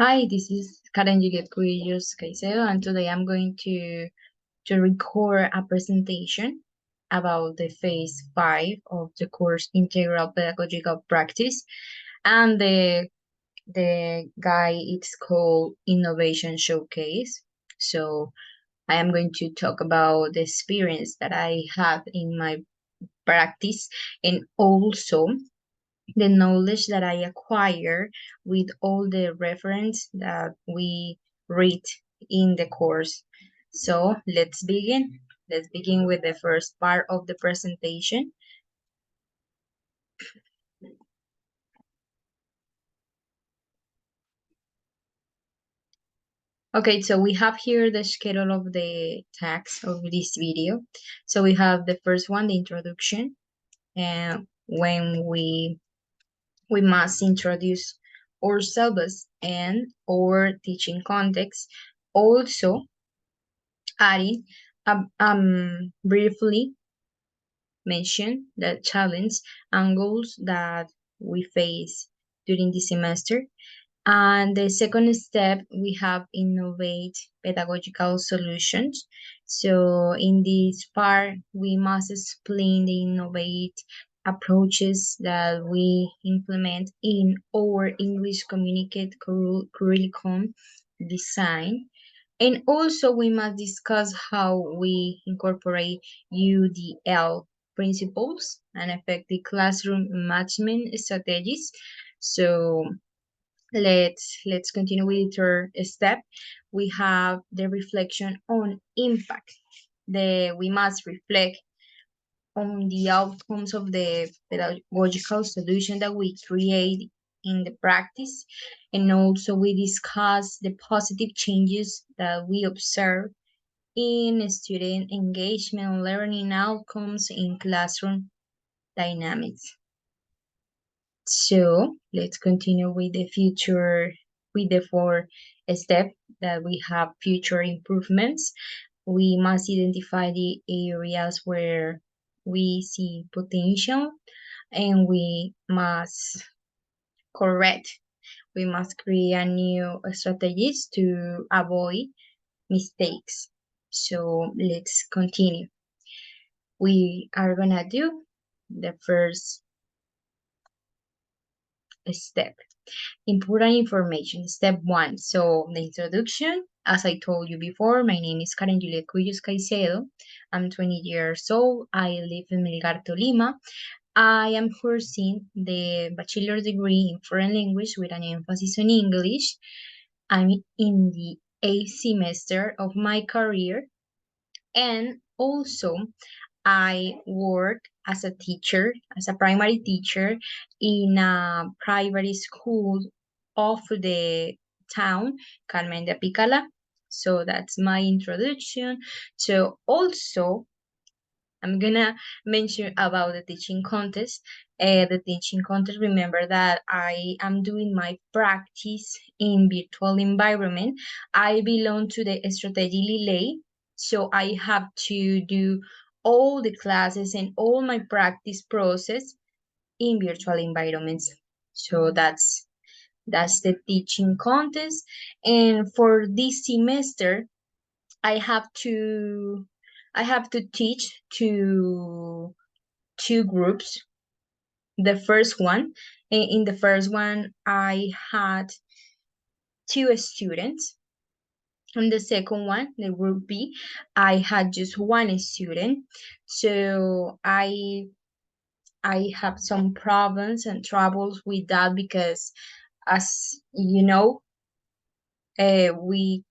Hi, this is Karen Juliet Cuellos Caicedo, and today I'm going to record a presentation about the phase 5 of the course Integral Pedagogical Practice, and the guy it's called Innovation Showcase. So I am going to talk about the experience that I have in my practice and also the knowledge that I acquire with all the reference that we read in the course. So let's begin. Let's begin with the first part of the presentation. Okay, so we have here the schedule of the tags of this video. So we have the first one, the introduction, and when we must introduce ourselves and our teaching context. Also, adding briefly mention the challenge and goals that we face during the semester. And the second step, we have innovate pedagogical solutions. So in this part, we must explain the innovate approaches that we implement in our English communicate curriculum design. And also we must discuss how we incorporate UDL principles and effective classroom management strategies. So let's continue with the third step. We have the reflection on impact. We must reflect on the outcomes of the pedagogical solution that we create in the practice, and also we discuss the positive changes that we observe in student engagement, learning outcomes, in classroom dynamics. So let's continue with the fourth step that we have future improvements. We must identify the areas where we see potential, and we must correct. We must create a new strategies to avoid mistakes. So let's continue. We are gonna do the first step. Important information. Step 1. So the introduction. As I told you before, my name is Karen Juliet Cuellos Caicedo. I'm 20 years old. I live in Melgar, Tolima. I am pursuing the bachelor's degree in foreign language with an emphasis on English. I'm in the 8th semester of my career, and also I work as a teacher, as a primary teacher in a private school of the town, Carmen de Apicala. So that's my introduction. So also, I'm gonna mention about the teaching contest. The teaching contest, remember that I am doing my practice in virtual environment. I belong to the strategy relay, so I have to do all the classes and all my practice process in virtual environments. So that's the teaching contest. And for this semester, I have to I have to teach to two groups. The first one, in the first one, I had two students. And the second one, the group B, I had just one student. So I have some problems and troubles with that because, as you know, we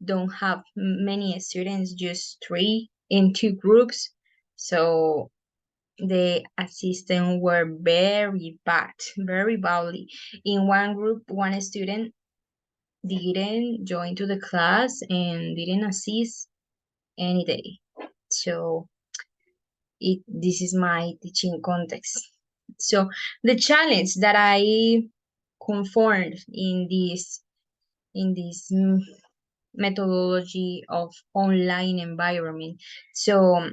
don't have many students, just three in two groups. So the assistant were very badly. In one group, one student didn't join to the class and didn't assist any day. So this is my teaching context. So the challenge that I conformed in this methodology of online environment. So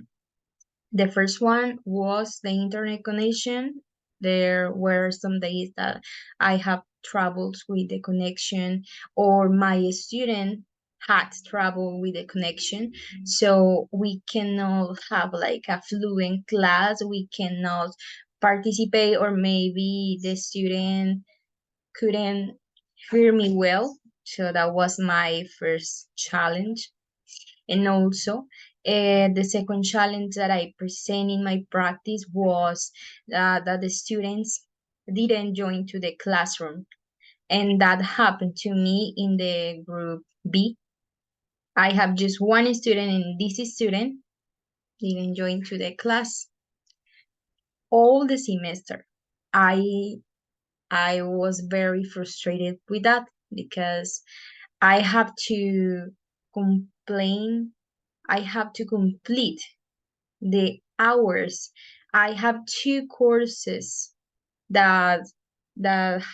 the first one was the internet connection. There were some days that I have troubles with the connection, or my student had trouble with the connection. So we cannot have like a fluent class, we cannot participate, or maybe the student couldn't hear me well. So that was my first challenge. And also, the second challenge that I present in my practice was that the students didn't join to the classroom. And that happened to me in the group B. I have just one student, and this student didn't join to the class all the semester. I I was very frustrated with that because I have to complain, I have to complete the hours. I have two courses that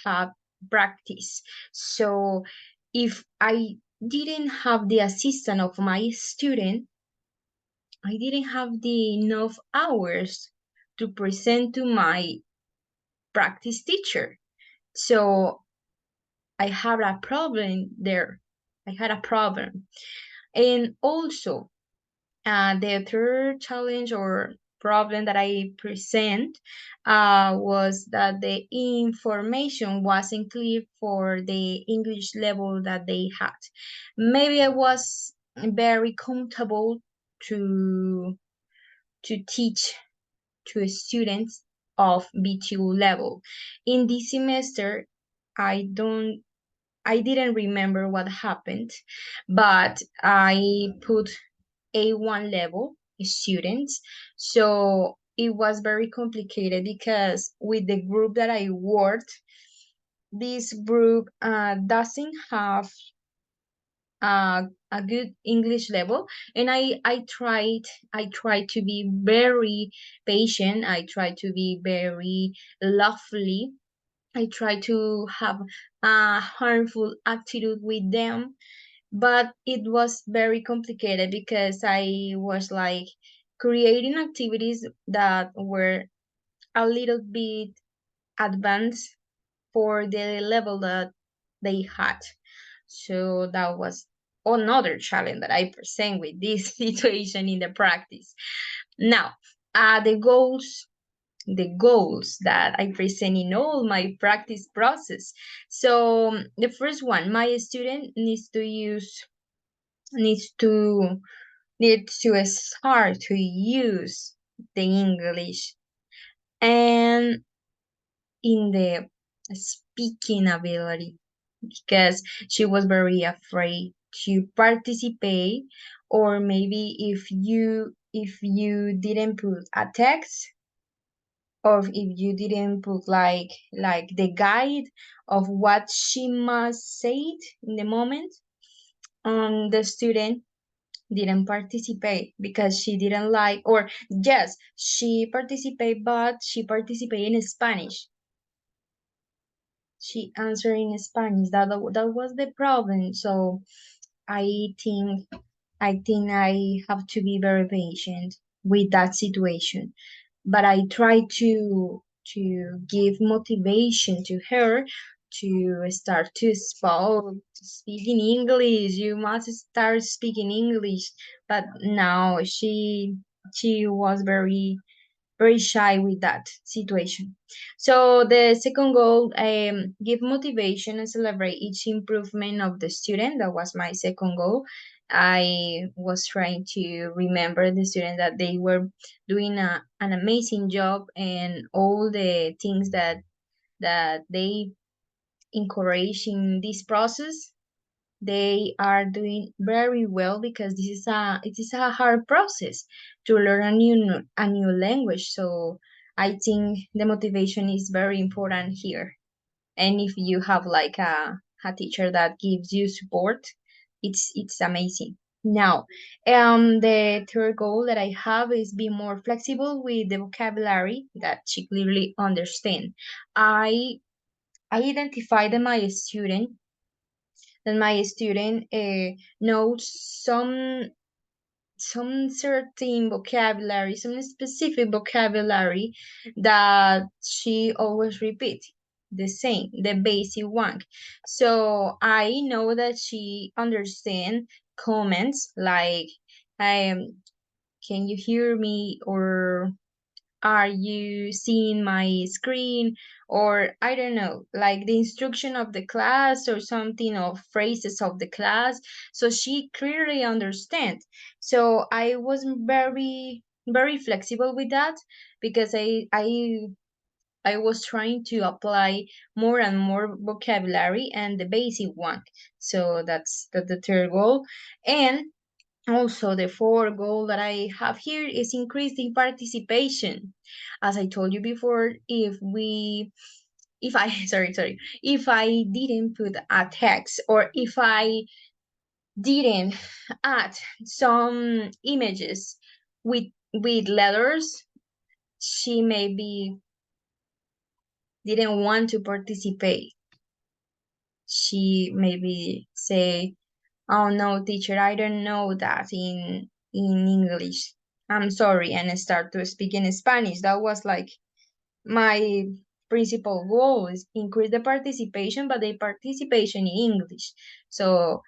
have practice. So if I didn't have the assistance of my student, I didn't have the enough hours to present to my practice teacher. So I had a problem there. I had a problem. And also, the third challenge or problem that I present was that the information wasn't clear for the English level that they had. Maybe I was very comfortable to teach to students of B2 level. In this semester, I don't I didn't remember what happened, but I put A1 level students. So it was very complicated because with the group that I worked, this group doesn't have a good English level, and I tried to be very patient. I tried to be very lovely. I tried to have a harmful attitude with them, but it was very complicated because I was like creating activities that were a little bit advanced for the level that they had. So that was another challenge that I present with this situation in the practice. Now, the goals that I present in all my practice process. So the first one, my student needs to needs to start to use the English, and in the speaking ability, because she was very afraid to participate, or maybe if you didn't put a text, or if you didn't put like the guide of what she must say it in the moment, the student didn't participate because she didn't like, or yes, she participated, but she participated in Spanish. She answered in Spanish. That was the problem. So I think I have to be very patient with that situation. But I try to give motivation to her to start to speak in English. You must start speaking English. But now she was very shy with that situation. So the second goal, give motivation and celebrate each improvement of the student. That was my second goal. I was trying to remember the student that they were doing an amazing job, and all the things that they encourage in this process, they are doing very well, because it is a hard process to learn a new language. So I think the motivation is very important here. And if you have like a teacher that gives you support, it's amazing. Now, the third goal that I have is be more flexible with the vocabulary that she clearly understand. I identify that my student knows some certain vocabulary, some specific vocabulary that she always repeats. the same, the basic one. So I know that she understand comments like, can you hear me, or are you seeing my screen, or I don't know, like the instruction of the class or something, of phrases of the class. So she clearly understand. So I was very flexible with that, because I was trying to apply more and more vocabulary and the basic one. So that's the third goal. And also, the fourth goal that I have here is increasing participation. As I told you before, if I, if I didn't put a text, or if I didn't add some images with letters, she maybe didn't want to participate. She maybe say, "Oh no, teacher, I don't know that in English. I'm sorry," and I start to speak in Spanish. That was like my principal goal, is increase the participation, but the participation in English. So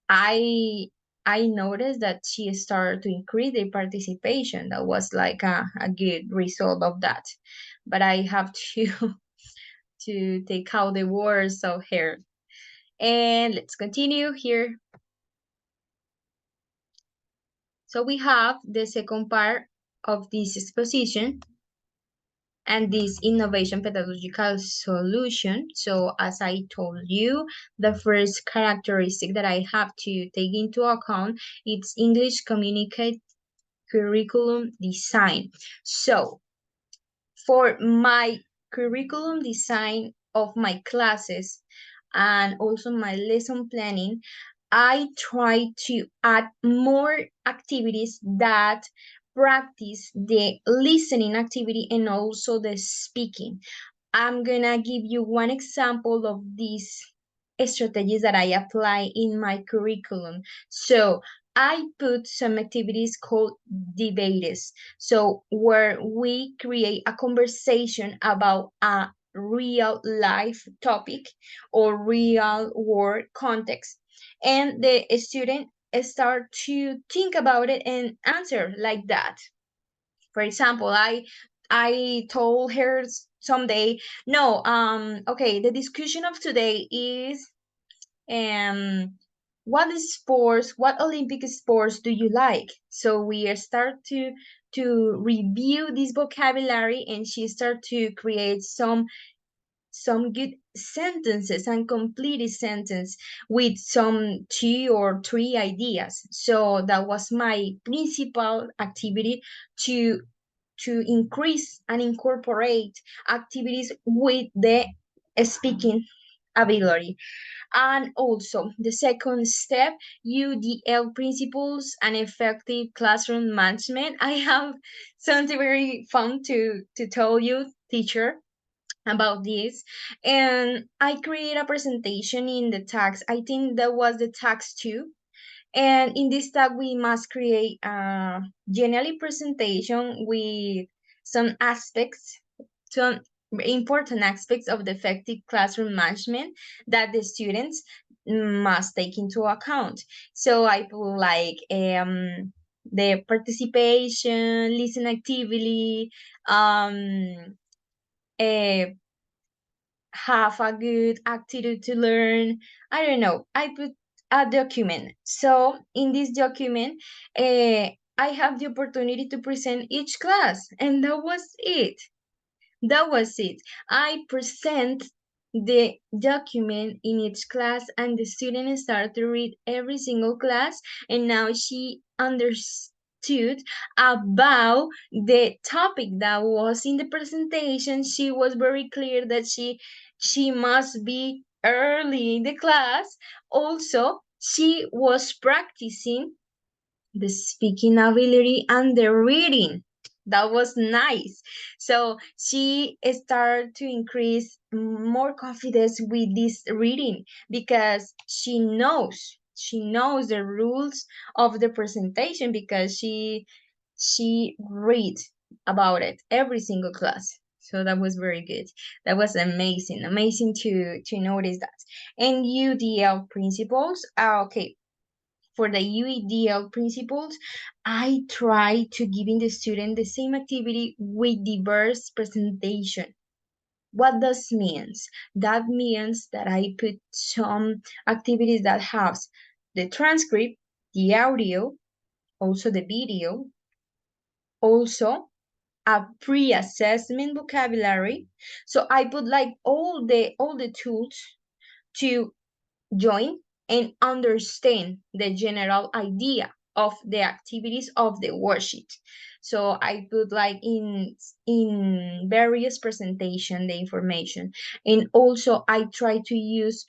I I noticed that she started to increase the participation. That was like a good result of that. But I have to to take out the words of her. And let's continue here. So we have the second part of this exposition and this innovation pedagogical solution. So as I told you, the first characteristic that I have to take into account, it's English communicate curriculum design. So for my curriculum design of my classes and also my lesson planning, I try to add more activities that practice the listening activity and also the speaking. I'm gonna give you one example of these strategies that I apply in my curriculum. So I put some activities called debates. So where we create a conversation about a real life topic or real world context. And the student start to think about it and answer like that. For example, I told her someday, no, okay, the discussion of today is um what Olympic sports do you like? So we start to review this vocabulary, and she start to create some good sentences and complete a sentence with some two or three ideas. So that was my principal activity, to increase and incorporate activities with the speaking ability. And also the second step, UDL principles and effective classroom management. I have something very fun to tell you, teacher, about this. And I create a presentation in the tags. I think that was the tags 2. And in this tag, we must create a generally presentation with some aspects, some important aspects of the effective classroom management that the students must take into account. So I put like the participation, listen actively, uh, have a good attitude to learn. I don't know. I put a document. So in this document, I have the opportunity to present each class, and that was it. That was it. I present the document in each class, and the student started to read every single class, and now she understood about the topic that was in the presentation. She was very clear that she must be early in the class. Also, she was practicing the speaking ability and the reading. That was nice. So she started to increase more confidence with this reading, because she knows the rules of the presentation, because she read about it every single class. So that was very good. That was amazing, amazing to notice that. And UDL principles. Okay, for the UEDL principles, I try to giving the student the same activity with diverse presentation. What does means? That means that I put some activities that have the transcript, the audio, also the video, also a pre-assessment vocabulary. So I put like all the tools to join and understand the general idea of the activities of the worksheet. So I put like in various presentation the information, and also I try to use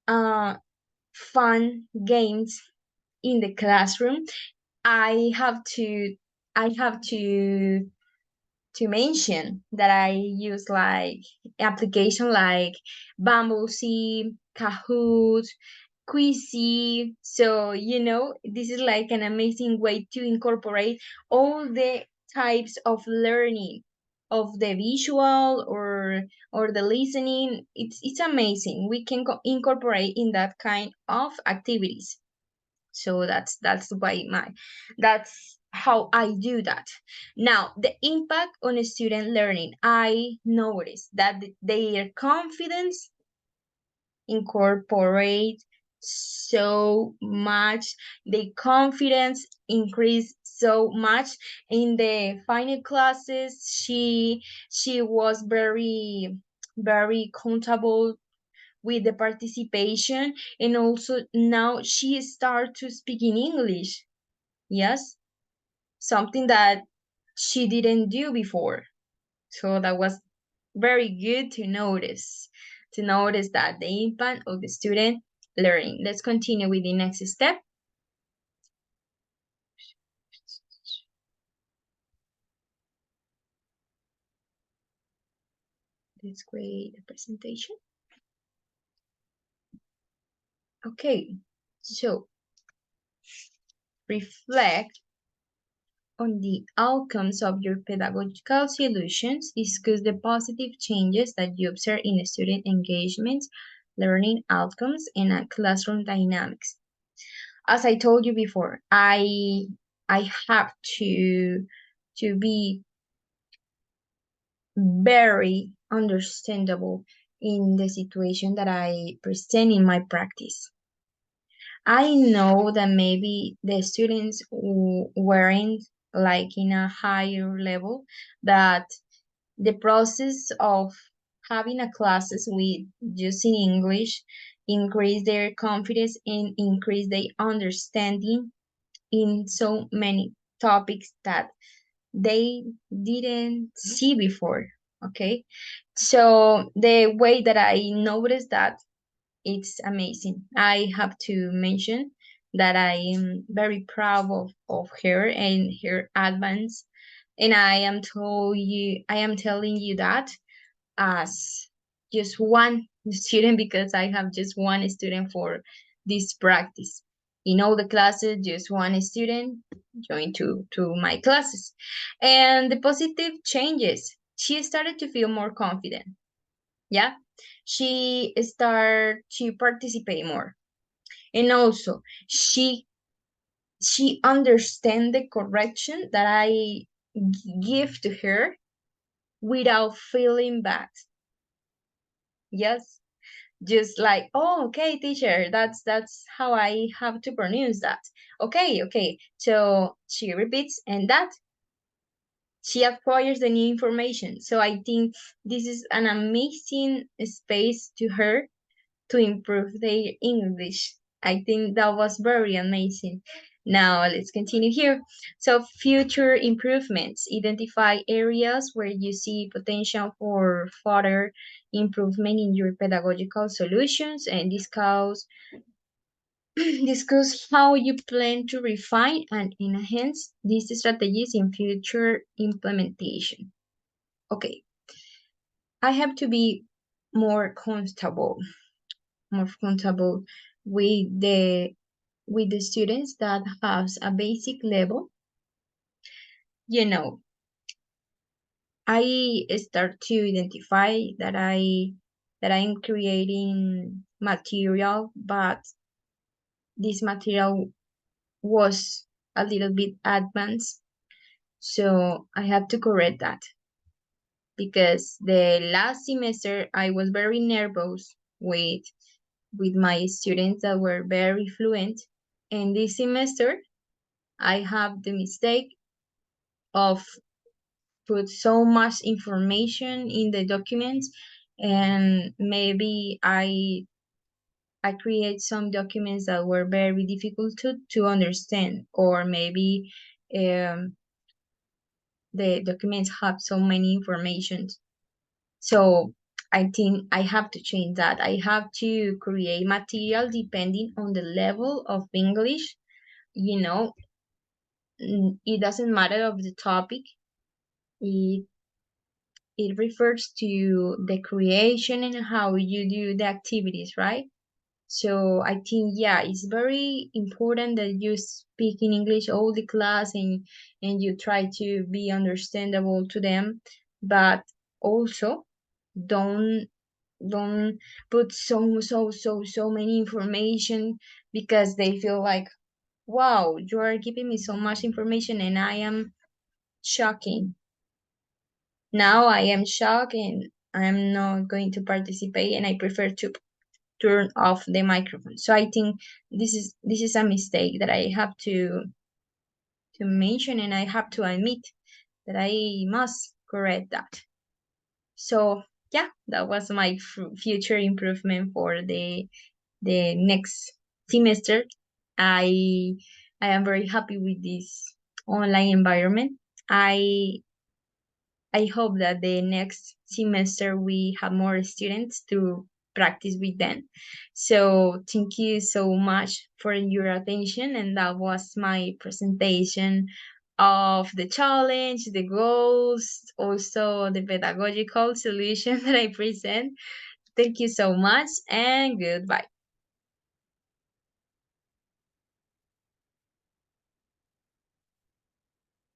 uh fun games in the classroom. I have to I have to mention that I use like application like Bumblebee, Kahoot, Quizzy. So, this is like an amazing way to incorporate all the types of learning of the visual or the listening. It's amazing. We can incorporate in that kind of activities. So that's how I do that. Now, the impact on a student learning, I noticed that their confidence incorporate so much, the confidence increased so much in the final classes. She was very comfortable with the participation, and also now she start to speak in English. Yes, something that she didn't do before. So that was very good to notice that the impact of the student learning. Let's continue with the next step. Let's create a presentation. Okay, so reflect on the outcomes of your pedagogical solutions. Discuss the positive changes that you observe in student engagements, learning outcomes, and classroom dynamics. As I told you before, I have to be very understandable in the situation that I present in my practice. I know that maybe the students weren't like in a higher level, that the process of having a classes with using English increase their confidence and increase their understanding in so many topics that they didn't see before. Okay, so the way that I noticed that, it's amazing. I have to mention that I am very proud of her and her advance, and I am telling you that as just one student, because I have just one student for this practice. In all the classes, just one student joined to my classes. And the positive changes, she started to feel more confident. Yeah. She started to participate more. And also she understand the correction that I give to her without feeling bad. Yes, just like, oh, okay, teacher, that's how I have to pronounce that. Okay, so she repeats, and that she acquires the new information. So I think this is an amazing space to her to improve their English. I think that was very amazing. Now let's continue here. So future improvements, identify areas where you see potential for further improvement in your pedagogical solutions, and discuss how you plan to refine and enhance these strategies in future implementation. Okay, I have to be more comfortable with the students that has a basic level. You know, I start to identify that I'm creating material, but this material was a little bit advanced. So I have to correct that because the last semester I was very nervous with my students that were very fluent. And this semester I have the mistake of put so much information in the documents, and maybe I create some documents that were very difficult to understand, or maybe um, the documents have so many information. So I think I have to change that. I have to create material depending on the level of English. You know, it doesn't matter of the topic. It it refers to the creation and how you do the activities, right? So I think, yeah, it's very important that you speak in English all the class, and you try to be understandable to them, but also don't don't put so many information, because they feel like, wow, you are giving me so much information and I am shocking. Now I am shocked and I'm not going to participate, and I prefer to turn off the microphone. So I think this is a mistake that I have to mention, and I have to admit that I must correct that. So yeah, that was my future improvement for the next semester. I I am very happy with this online environment. I hope that the next semester we have more students to practice with them. So thank you so much for your attention, and that was my presentation of the challenge, the goals, also the pedagogical solution that I present. Thank you so much, and goodbye.